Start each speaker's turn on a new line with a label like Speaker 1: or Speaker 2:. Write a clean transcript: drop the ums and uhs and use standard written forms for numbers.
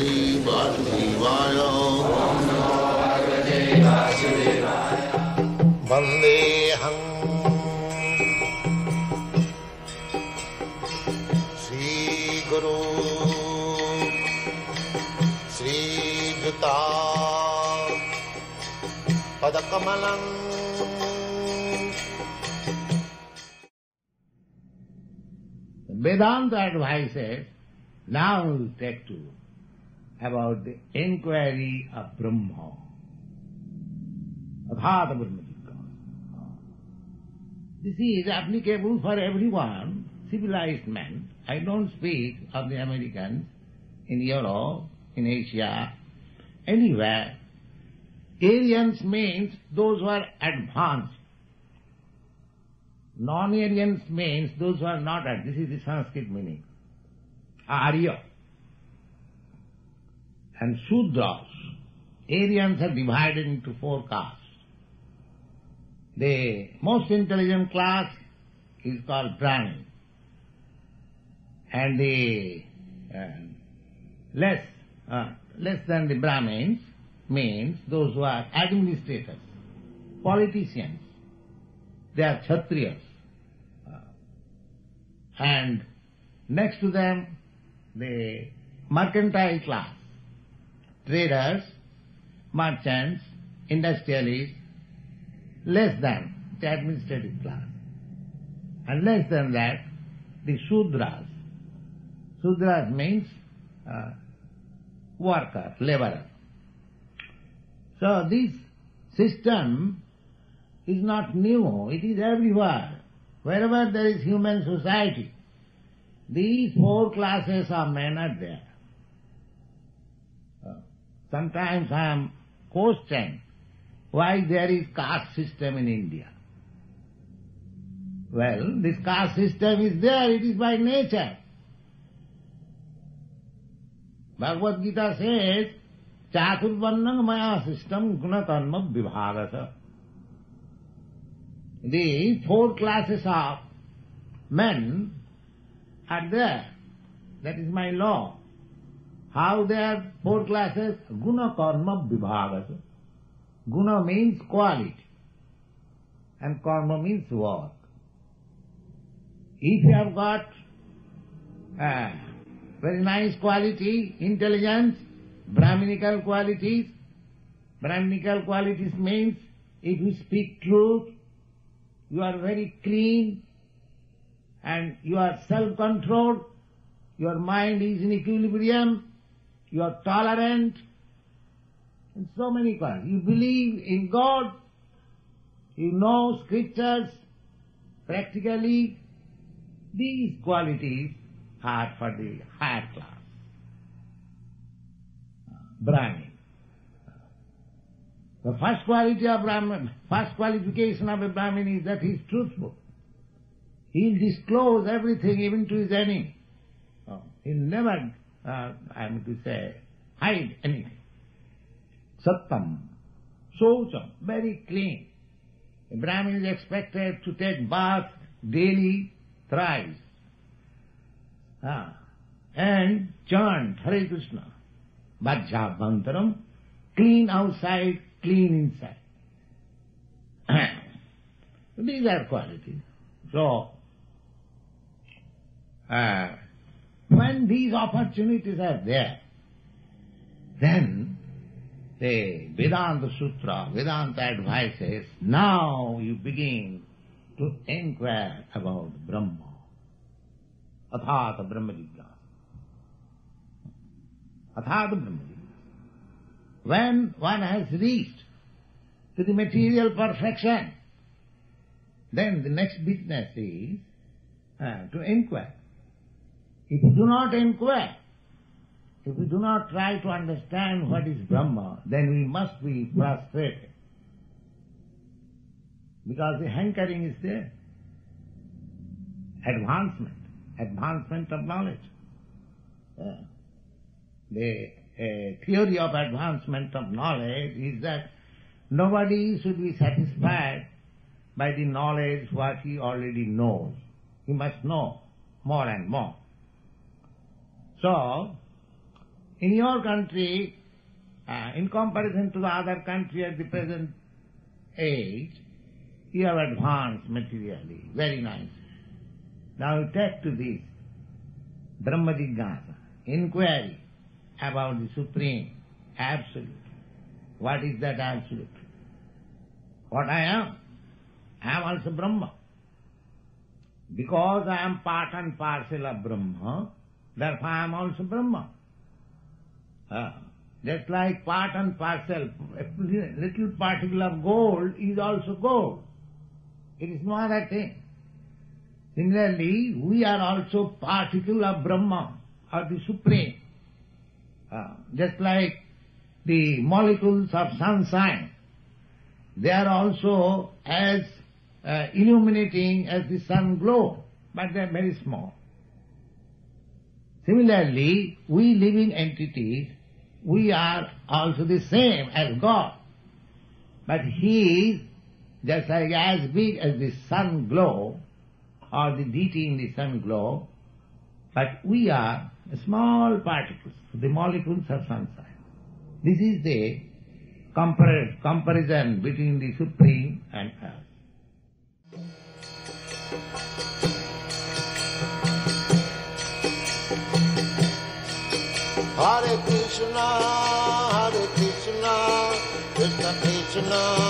Speaker 1: Parvati Vasudevaya. Vandeham Sri Guru Sri Juta Padakamalam. Vedanta advises, now we take to about the inquiry of Brahma. Athata Brahma Jignasa. This is applicable for everyone, civilized man. I don't speak of the Americans in Europe, in Asia, anywhere. Aryans means those who are advanced. Non-Aryans means those who are not advanced. This is the Sanskrit meaning. Arya. And Shudras. Aryans are divided into 4 castes. The most intelligent class is called Brahmin. And the less than the Brahmins means those who are administrators, politicians. They are Kshatriyas. And next to them, the mercantile class, traders, merchants, industrialists, less than the administrative class. And less than that, the Shudras. Shudras means worker, laborer. So this system is not new, it is everywhere. Wherever there is human society, these 4 classes of men are there. Sometimes I am questioned why there is caste system in India. Well, this caste system is there, it is by nature. Bhagavad Gita says, Chaturvarnam maya system gunakarma vibhagasa. The 4 classes of men are there. That is my law. How there are 4 classes? Guna karma vibhagasa. Guna means quality and karma means work. If you have got very nice quality, intelligence, Brahminical qualities means if you speak truth, you are very clean and you are self-controlled, your mind is in equilibrium, you are tolerant, and so many qualities. You believe in God, you know scriptures practically. These qualities are for the higher class, Brahmin. The first quality of Brahmin, first qualification of a Brahmin is that he is truthful. He will disclose everything even to his enemy. He will never, hide anything. Sattam, Shaucham, very clean. A Brahmin is expected to take bath daily thrice. And chant Hare Krishna. Vajjabhantaram, clean outside, clean inside. These are qualities. So, when these opportunities are there, then the Vedanta Sutra, Vedanta advises, now you begin to inquire about Brahma. Athata Brahma Jignasa. Athata Brahma Jignasa. When one has reached to the material perfection, then the next business is to inquire. If you do not inquire, if we do not try to understand what is Brahma, then we must be frustrated. Because the hankering is there. Advancement of knowledge. The theory of advancement of knowledge is that nobody should be satisfied by the knowledge what he already knows. He must know more and more. So, In your country, in comparison to the other country at the present age, you have advanced materially, very nice. Now you take to this Brahma Jignasa, inquiry about the Supreme, Absolute. What is that Absolute? What I am also Brahma. Because I am part and parcel of Brahma, therefore I am also Brahma. Just like part and parcel, a little particle of gold is also gold. It is no other thing. Similarly, we are also particle of Brahma, or the Supreme. Just like the molecules of sunshine, they are also as illuminating as the sun glow, but they are very small. Similarly, we living entities, we are also the same as God. But He is just like as big as the sun glow, or the deity in the sun glow, but we are small particles, the molecules of sunshine. This is the comparison between the Supreme and us.
Speaker 2: Hare Krishna, Krishna Krishna,